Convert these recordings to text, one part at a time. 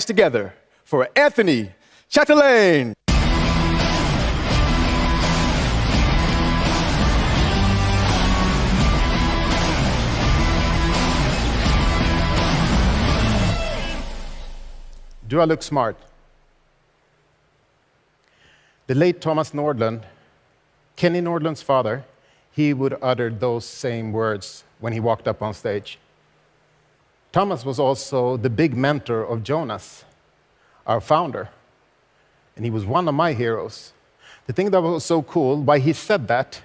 Together for Anthony Chettellan. Do I look smart? The late Thomas Nordland, Kenny Nordland's father, he would utter those same words when he walked up on stage. Thomas was also the big mentor of Jonas, our founder, and he was one of my heroes. The thing that was so cool, why he said that,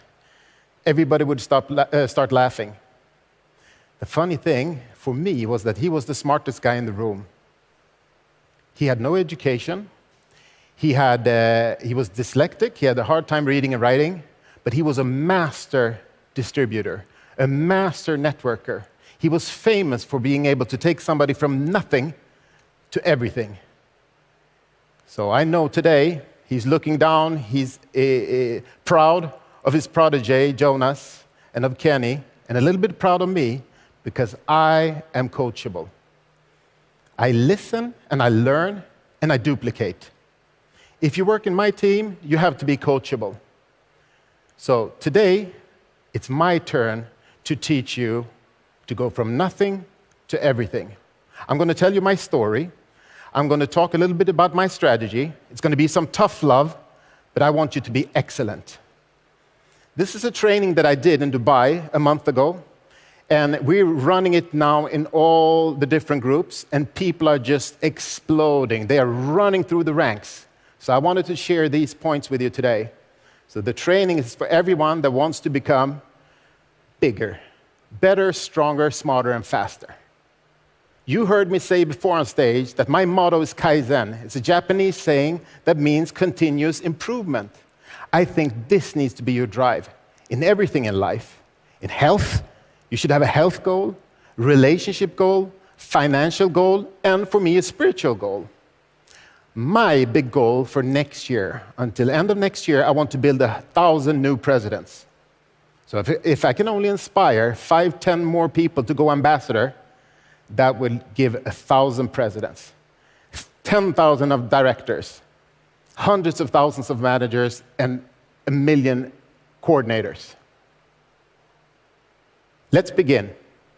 everybody would start laughing. The funny thing for me was that he was the smartest guy in the room. He had no education. He was dyslexic. He had a hard time reading and writing, but he was a master distributor, a master networker. He was famous for being able to take somebody from nothing to everything. So I know today he's looking down, he's proud of his protege, Jonas, and of Kenny, and a little bit proud of me because I am coachable. I listen and I learn and I duplicate. If you work in my team, you have to be coachable. So today, it's my turn to teach you to go from nothing to everything. I'm going to tell you my story. I'm going to talk a little bit about my strategy. It's going to be some tough love, but I want you to be excellent. This is a training that I did in Dubai a month ago, and we're running it now in all the different groups, and people are just exploding. They are running through the ranks. So I wanted to share these points with you today. So the training is for everyone that wants to become bigger, better, stronger, smarter, and faster. You heard me say before on stage that my motto is Kaizen. It's a Japanese saying that means continuous improvement. I think this needs to be your drive in everything in life. In health, you should have a health goal, relationship goal, financial goal, and for me, a spiritual goal. My big goal for next year, until the end of next year, I want to build 1,000 new presidents. So if I can only inspire 5, 10 more people to go ambassador, that will give 1,000 presidents, 10,000 of directors, hundreds of thousands of managers, and 1 million coordinators. Let's begin.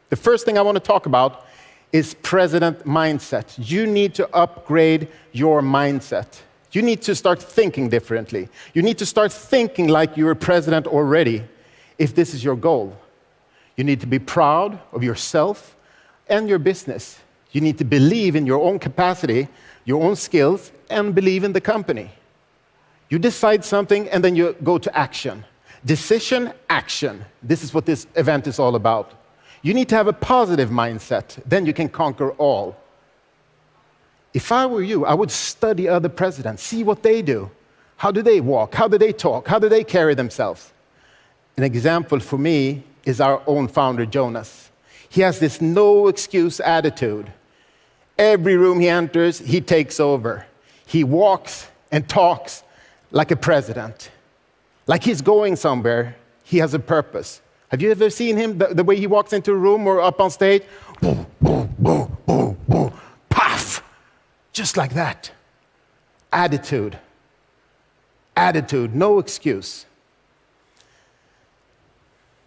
The first thing I want to talk about is president mindset. You need to upgrade your mindset. You need to start thinking differently. You need to start thinking like you're a president already, if this is your goal. You need to be proud of yourself and your business. You need to believe in your own capacity, your own skills, and believe in the company. You decide something, and then you go to action. Decision, action. This is what this event is all about. You need to have a positive mindset, then you can conquer all. If I were you, I would study other presidents, see what they do. How do they walk? How do they talk? How do they carry themselves? An example for me is our own founder, Jonas. He has this no-excuse attitude. Every room he enters, he takes over. He walks and talks like a president. Like he's going somewhere, he has a purpose. Have you ever seen him, the way he walks into a room or up on stage? Boom, boom, boom, boom, boom, paf! Just like that. Attitude. Attitude, no excuse.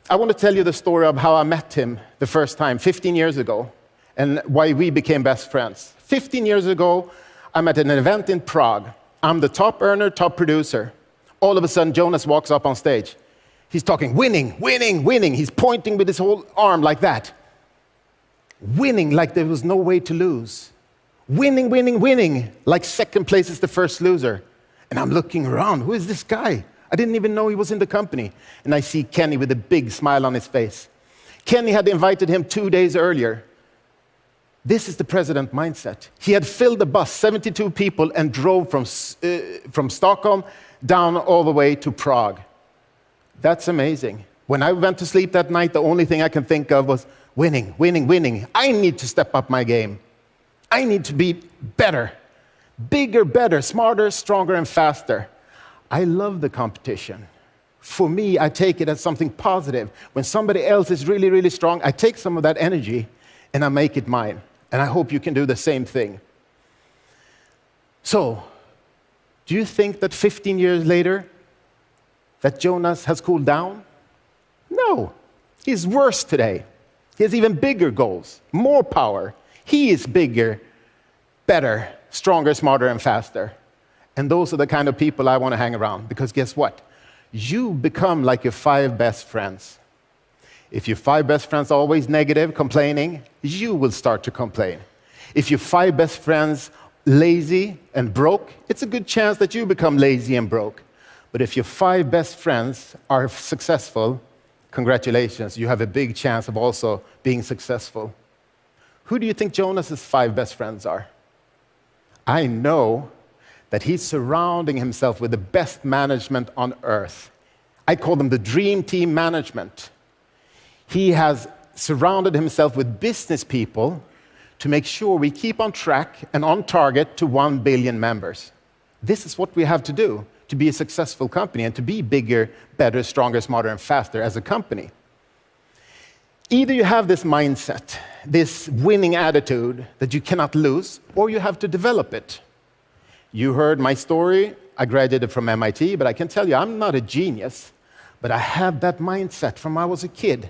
I want to tell you the story of how I met him the first time, 15 years ago, and why we became best friends. 15 years ago, I'm at an event in Prague. I'm the top earner, top producer. All of a sudden, Jonas walks up on stage. He's talking, winning, winning, winning. He's pointing with his whole arm like that. Winning like there was no way to lose. Winning, winning, winning, like second place is the first loser. And I'm looking around, who is this guy? I didn't even know he was in the company. And I see Kenny with a big smile on his face. Kenny had invited him 2 days earlier. This is the president mindset. He had filled the bus, 72 people, and drove from Stockholm down all the way to Prague. That's amazing. When I went to sleep that night, the only thing I can think of was winning, winning, winning. I need to step up my game. I need to be better, bigger, better, smarter, stronger, and faster. I love the competition. For me, I take it as something positive. When somebody else is really, really strong, I take some of that energy and I make it mine. And I hope you can do the same thing. So, do you think that 15 years later, that Jonas has cooled down? No. He's worse today. He has even bigger goals, more power. He is bigger, better, stronger, smarter, and faster. And those are the kind of people I want to hang around, because guess what? You become like your 5 best friends. If your 5 best friends are always negative, complaining, you will start to complain. If your 5 best friends lazy and broke, it's a good chance that you become lazy and broke. But if your 5 best friends are successful, congratulations, you have a big chance of also being successful. Who do you think Jonas's 5 best friends are? I know that he's surrounding himself with the best management on earth. I call them the dream team management. He has surrounded himself with business people to make sure we keep on track and on target to 1 billion members. This is what we have to do to be a successful company and to be bigger, better, stronger, smarter, and faster as a company. Either you have this mindset, this winning attitude that you cannot lose, or you have to develop it. You heard my story. I graduated from MIT, but I can tell you I'm not a genius, but I had that mindset from when I was a kid.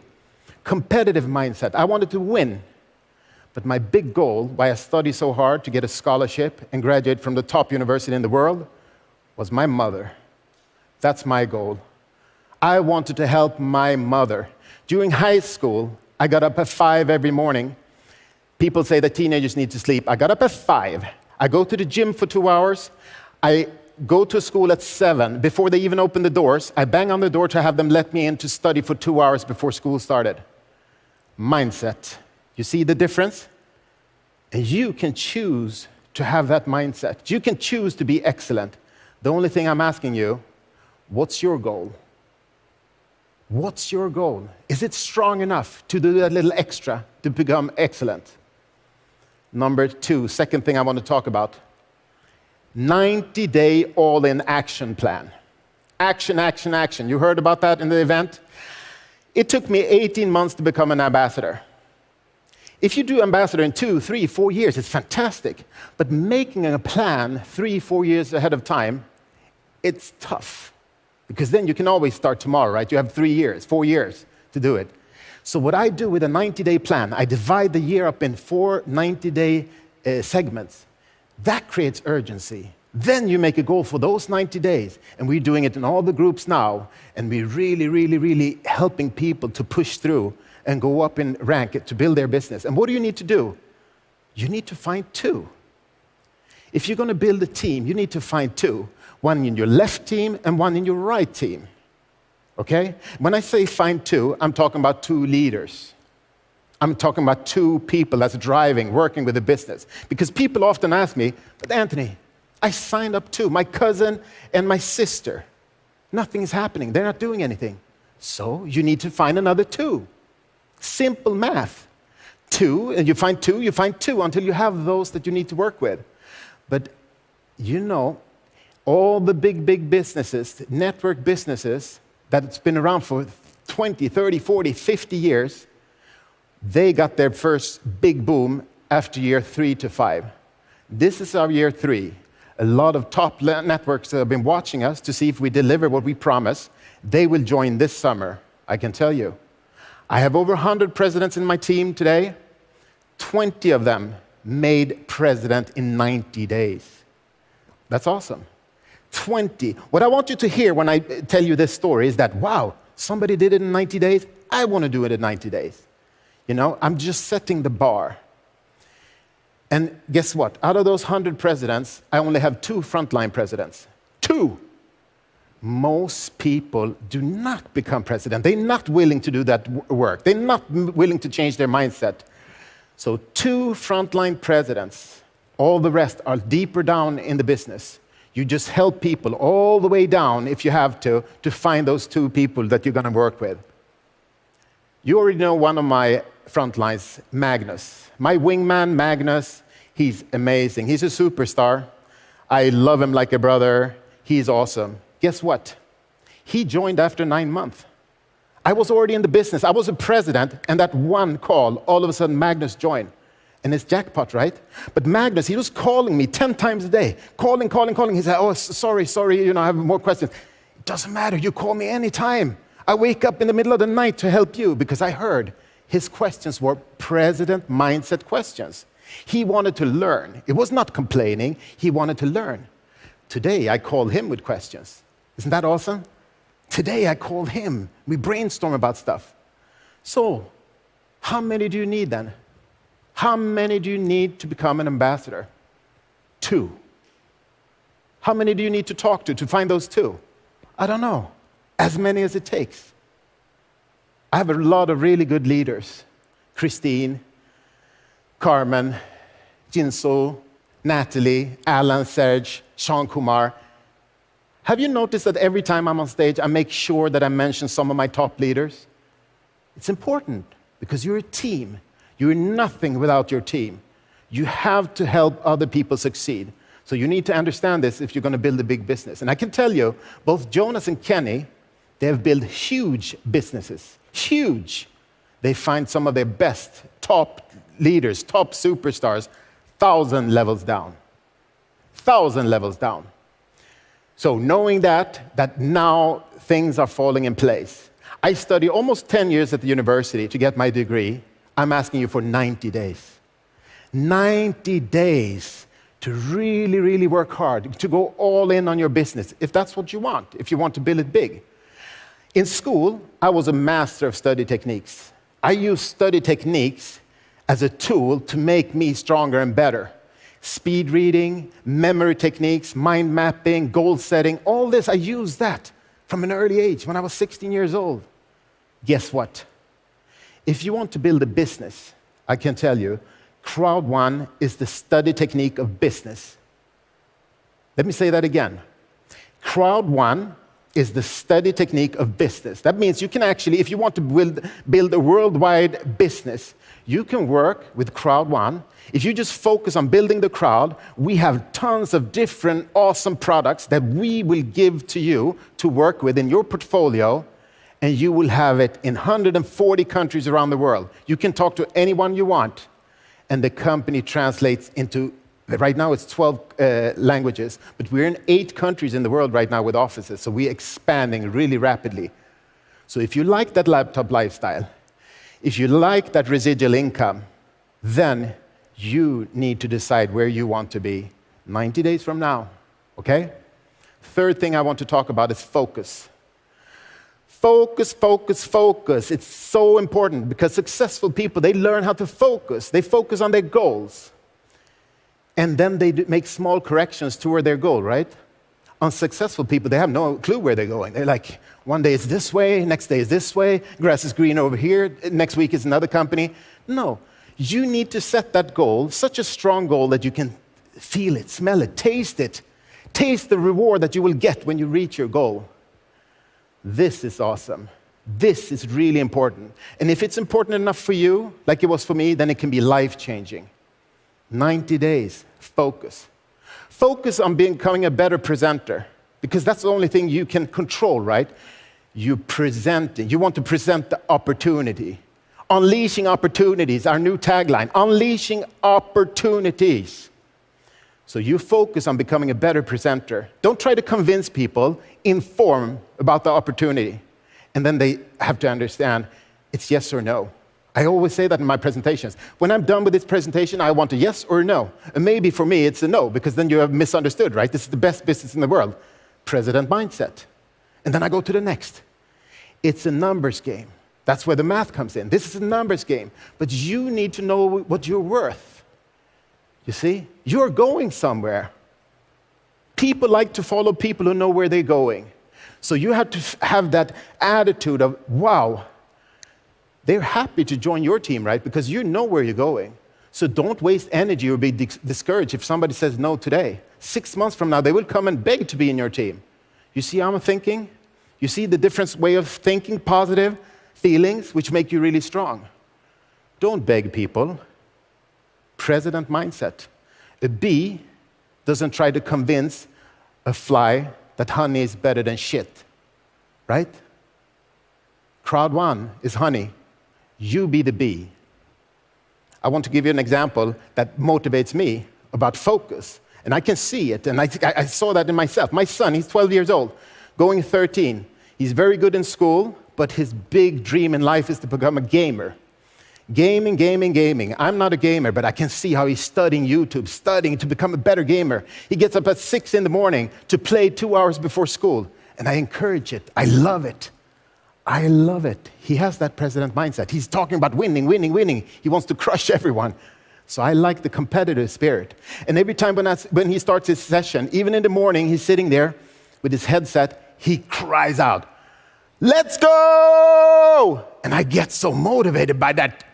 Competitive mindset. I wanted to win. But my big goal, why I studied so hard to get a scholarship and graduate from the top university in the world, was my mother. That's my goal. I wanted to help my mother. During high school, I got up at 5 every morning. People say that teenagers need to sleep. I got up at 5. I go to the gym for 2 hours. I go to school at 7. Before they even open the doors, I bang on the door to have them let me in to study for 2 hours before school started. Mindset. You see the difference? And you can choose to have that mindset. You can choose to be excellent. The only thing I'm asking you, what's your goal? What's your goal? Is it strong enough to do that little extra to become excellent? Number 2, second thing I want to talk about, 90-day all-in action plan. Action, action, action. You heard about that in the event? It took me 18 months to become an ambassador. If you do ambassador in 2, 3, 4 years, it's fantastic. But making a plan 3, 4 years ahead of time, it's tough. Because then you can always start tomorrow, right? You have 3 years, 4 years to do it. So what I do with a 90-day plan, I divide the year up in 4 90-day segments. That creates urgency. Then you make a goal for those 90 days. And we're doing it in all the groups now. And we're really, really, really helping people to push through and go up in rank to build their business. And what do you need to do? You need to find 2. If you're going to build a team, you need to find 2. One in your left team and one in your right team. Okay? When I say find 2, I'm talking about 2 leaders. I'm talking about 2 people that's driving, working with the business. Because people often ask me, but Anthony, I signed up 2, my cousin and my sister. Nothing is happening. They're not doing anything. So you need to find another 2. Simple math. 2, and you find 2 until you have those that you need to work with. But you know, all the big businesses, network businesses, that's been around for 20, 30, 40, 50 years, they got their first big boom after year 3 to 5. This is our year 3. A lot of top networks have been watching us to see if we deliver what we promise. They will join this summer, I can tell you. I have over 100 presidents in my team today. 20 of them made president in 90 days. That's awesome. 20. What I want you to hear when I tell you this story is that, wow, somebody did it in 90 days. I want to do it in 90 days. You know, I'm just setting the bar. And guess what? Out of those 100 presidents, I only have 2 frontline presidents. 2. Most people do not become president. They're not willing to do that work. They're not willing to change their mindset. So 2 frontline presidents. All the rest are deeper down in the business. You just help people all the way down, if you have to find those 2 people that you're going to work with. You already know one of my front lines, Magnus. My wingman, Magnus, he's amazing. He's a superstar. I love him like a brother. He's awesome. Guess what? He joined after 9 months. I was already in the business. I was a president, and that one call, all of a sudden, Magnus joined. and it's jackpot, right? But Magnus, he was calling me 10 times a day. Calling. He said, oh, sorry, I have more questions. It doesn't matter, you call me anytime. I wake up in the middle of the night to help you, because I heard his questions were president mindset questions. He wanted to learn. It was not complaining, he wanted to learn. Today, I call him with questions. Isn't that awesome? Today, I call him. We brainstorm about stuff. So, how many do you need then? How many do you need to become an ambassador? 2. How many do you need to talk to find those 2? I don't know. As many as it takes. I have a lot of really good leaders. Christine, Carmen, Jinso, Natalie, Alan, Serge, Sean Kumar. Have you noticed that every time I'm on stage, I make sure that I mention some of my top leaders? It's important, because you're a team. You're nothing without your team. You have to help other people succeed. So you need to understand this if you're going to build a big business. And I can tell you, both Jonas and Kenny, they have built huge businesses. Huge. They find some of their best, top leaders, top superstars, 1,000 levels down. 1,000 levels down. So knowing that now things are falling in place. I studied almost 10 years at the university to get my degree. I'm asking you for 90 days. 90 days to really, really work hard, to go all in on your business, if that's what you want, if you want to build it big. In school, I was a master of study techniques. I used study techniques as a tool to make me stronger and better. Speed reading, memory techniques, mind mapping, goal setting, all this, I used that from an early age, when I was 16 years old. Guess what? If you want to build a business, I can tell you, Crowd1 is the study technique of business. Let me say that again. Crowd1 is the study technique of business. That means you can actually, if you want to build a worldwide business, you can work with Crowd1. If you just focus on building the crowd, we have tons of different awesome products that we will give to you to work with in your portfolio, and you will have it in 140 countries around the world. You can talk to anyone you want, and the company translates into, right now it's 12 languages, but we're in 8 countries in the world right now with offices, so we're expanding really rapidly. So if you like that laptop lifestyle, if you like that residual income, then you need to decide where you want to be 90 days from now, okay? Third thing I want to talk about is focus. Focus, focus, focus. It's so important, because successful people, they learn how to focus. They focus on their goals. And then they make small corrections toward their goal, right? Unsuccessful people, they have no clue where they're going. They're like, one day it's this way, next day it's this way, grass is green over here, next week is another company. No, you need to set that goal, such a strong goal that you can feel it, smell it, taste it. Taste the reward that you will get when you reach your goal. This is awesome. This is really important. And if it's important enough for you, like it was for me, then it can be life-changing. 90 days, focus. Focus on becoming a better presenter, because that's the only thing you can control, right? You want to present the opportunity. Unleashing opportunities, our new tagline, unleashing opportunities. So you focus on becoming a better presenter. Don't try to convince people, inform about the opportunity. And then they have to understand it's yes or no. I always say that in my presentations. When I'm done with this presentation, I want a yes or a no. And maybe for me, it's a no, because then you have misunderstood, right? This is the best business in the world. President mindset. And then I go to the next. It's a numbers game. That's where the math comes in. This is a numbers game. But you need to know what you're worth. You see? You're going somewhere. People like to follow people who know where they're going. So you have to have that attitude of, wow, they're happy to join your team, right? Because you know where you're going. So don't waste energy or be discouraged if somebody says no today. 6 months from now, they will come and beg to be in your team. You see how I'm thinking? You see the different way of thinking, positive feelings, which make you really strong. Don't beg people. President mindset. A bee doesn't try to convince a fly that honey is better than shit, right? Crowd1 is honey. You be the bee. I want to give you an example that motivates me about focus. And I can see it, and I saw that in myself. My son, he's 12 years old, going 13. He's very good in school, but his big dream in life is to become a gamer. Gaming, gaming, gaming. I'm not a gamer, but I can see how he's studying YouTube, studying to become a better gamer. He gets up at 6 in the morning to play 2 hours before school. And I encourage it. I love it. I love it. He has that president mindset. He's talking about winning, winning, winning. He wants to crush everyone. So I like the competitive spirit. And every time when he starts his session, even in the morning, he's sitting there with his headset, he cries out, "Let's go!" And I get so motivated by that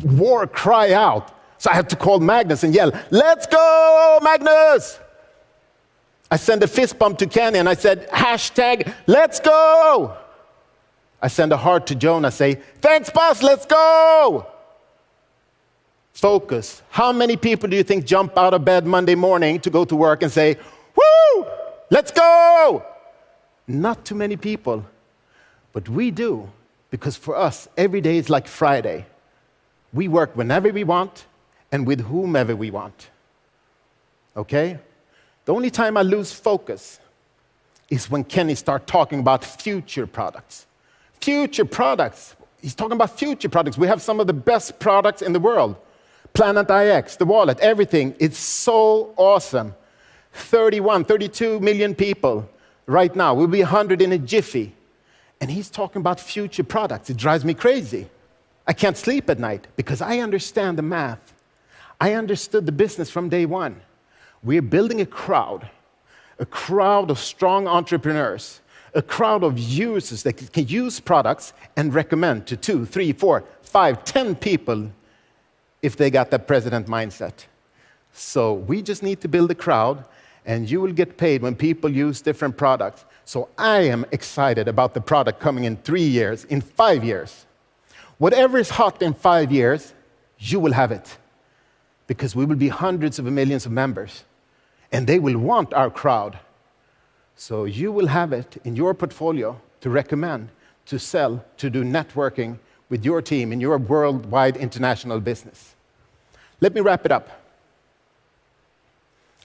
war cry out. So I have to call Magnus and yell, "Let's go, Magnus!" I send a fist bump to Kenny and I said, hashtag, "Let's go!" I send a heart to Jonah, say, "Thanks, boss, let's go!" Focus. How many people do you think jump out of bed Monday morning to go to work and say, "Woo, let's go"? Not too many people, but we do, because for us, every day is like Friday. We work whenever we want and with whomever we want. Okay? The only time I lose focus is when Kenny starts talking about future products. Future products. He's talking about future products. We have some of the best products in the world. Planet IX, the wallet, everything. It's so awesome. 32 million people right now. We'll be 100 in a jiffy. And he's talking about future products. It drives me crazy. I can't sleep at night because I understand the math. I understood the business from day one. We're building a crowd of strong entrepreneurs, a crowd of users that can use products and recommend to 2, 3, 4, 5, 10 people if they got that president mindset. So we just need to build a crowd, and you will get paid when people use different products. So I am excited about the product coming in 3 years, in 5 years. Whatever is hot in 5 years, you will have it. Because we will be hundreds of millions of members. And they will want our crowd. So you will have it in your portfolio to recommend, to sell, to do networking with your team in your worldwide international business. Let me wrap it up.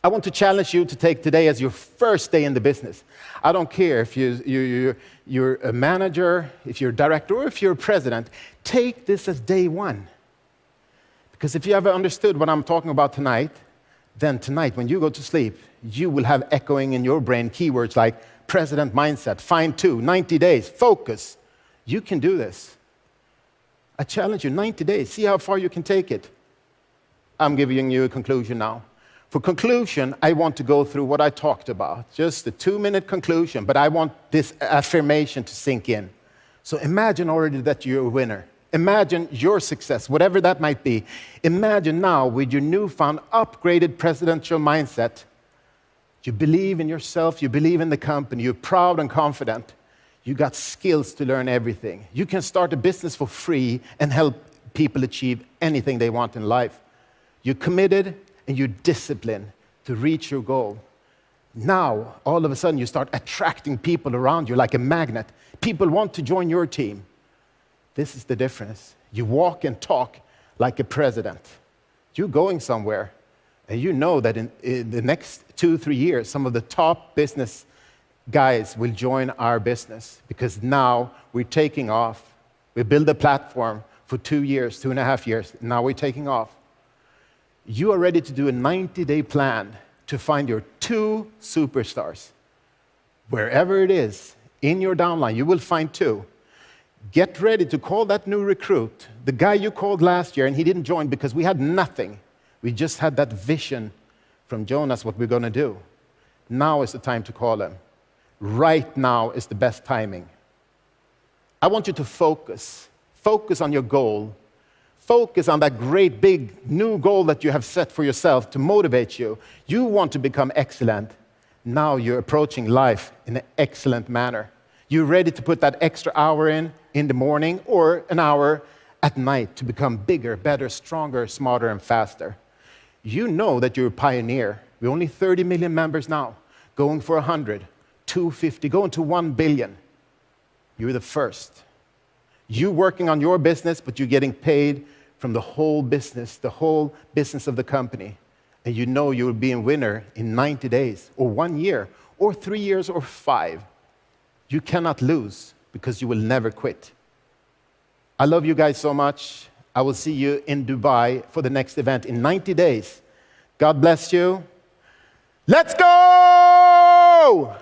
I want to challenge you to take today as your first day in the business. I don't care if you're a manager, if you're a director, or if you're a president. Take this as day one. Because if you ever understood what I'm talking about tonight, then tonight when you go to sleep, you will have echoing in your brain keywords like president mindset, find 2, 90 days, focus. You can do this. I challenge you, 90 days. See how far you can take it. I'm giving you a conclusion now. For conclusion, I want to go through what I talked about. Just a 2-minute conclusion, but I want this affirmation to sink in. So imagine already that you're a winner. Imagine your success, whatever that might be. Imagine now with your newfound upgraded presidential mindset, you believe in yourself, you believe in the company, you're proud and confident. You got skills to learn everything. You can start a business for free and help people achieve anything they want in life. You're committed and you're disciplined to reach your goal. Now, all of a sudden, you start attracting people around you like a magnet. People want to join your team. This is the difference. You walk and talk like a president. You're going somewhere, and you know that in the next 2-3 years, some of the top business guys will join our business because now we're taking off. We build a platform for 2 years, 2.5 years. Now we're taking off. You are ready to do a 90-day plan to find your 2 superstars. Wherever it is, in your downline, you will find 2. Get ready to call that new recruit, the guy you called last year, and he didn't join because we had nothing. We just had that vision from Jonas, what we're going to do. Now is the time to call him. Right now is the best timing. I want you to focus. Focus on your goal. Focus on that great big new goal that you have set for yourself to motivate you. You want to become excellent. Now you're approaching life in an excellent manner. You're ready to put that extra hour in the morning or an hour at night to become bigger, better, stronger, smarter, and faster. You know that you're a pioneer. We're only 30 million members now, going for 100, 250, going to 1 billion. You're the first. You're working on your business, but you're getting paid from the whole business of the company, and you know you'll be a winner in 90 days, or 1 year, or 3 years, or 5, you cannot lose because you will never quit. I love you guys so much. I will see you in Dubai for the next event in 90 days. God bless you. Let's go!